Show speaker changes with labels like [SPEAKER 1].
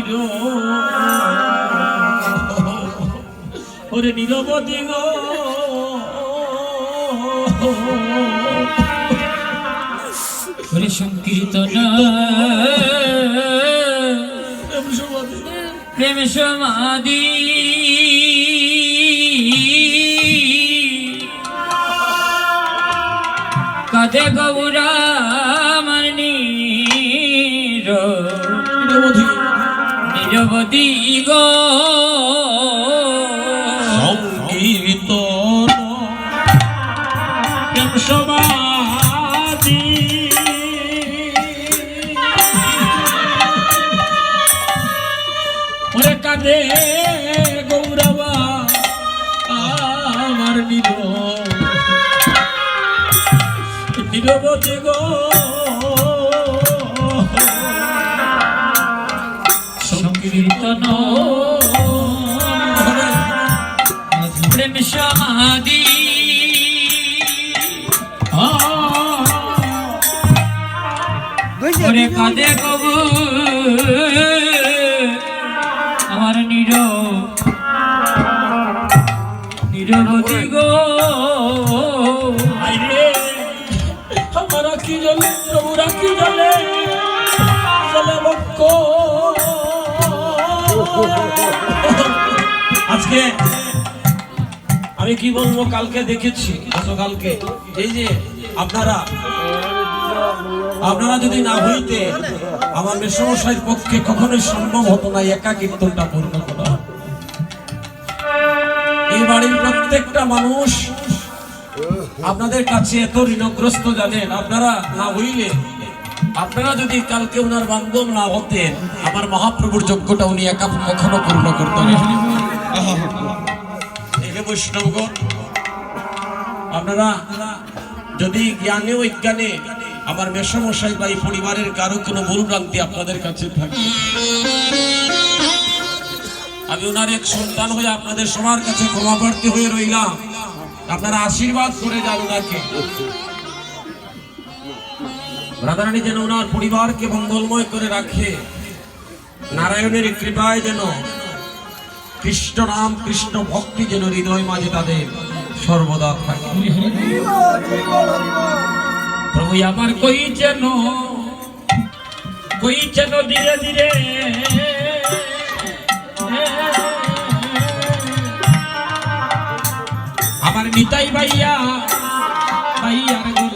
[SPEAKER 1] Nero ওরে নিরবধি গো ওরে সংকীর্তন প্রেম সমাধি কাঁদে গৌরা আমার নিরবধি গো সংকীর্তন প্রেম সমাধি ওরে কাঁদে গৌরবা আমার নিরবধি গো সংকীর্তন প্রেম সমাধি ওরে কাঁদে কবু আমার নিরবধি গো আমার রাখি জলে প্রভু রাখি জলে জলে বক্ষ আজকে আমি কি বলবো কালকে দেখেছি গতকালকে এই যে আপনারা যদি না হইতে আমার মেসমশাইয়ের পক্ষে কখনোই সম্ভব হতো না একা কীর্তনটা পূর্ণ করা এই বাড়ির প্রত্যেকটা মানুষ আপনাদের কাছে এত ঋণগ্রস্ত জানেন আপনারা না হইলে আপনারা যদি কালকে ওনার বান্ধব না হতেন আমার মহাপ্রভুর যজ্ঞটা উনি একা কখনো পূর্ণ করতেন বৈষ্ণবগণ আপনারা যদি জ্ঞানে বিজ্ঞানে আমার মেসমশাই বা এই পরিবারের কারো কোনো ভুল ভ্রান্তি আপনাদের কাছে থাকে আমি ওনার এক সন্তান হয়ে আপনাদের সবার কাছে ক্ষমাপ্রার্থী হয়ে রইলাম আপনারা আশীর্বাদ করে যান ওনাকে রাধারানী যেন ওনার পরিবারকে মঙ্গলময় করে রাখে নারায়ণের কৃপায় যেন কৃষ্ণ নাম কৃষ্ণ ভক্তি যেন হৃদয় মাঝে তাদের সর্বদা থাকে প্রভু আমার কই যেন ধীরে ধীরে আমার নিতাই ভাইয়া ভাইয়ার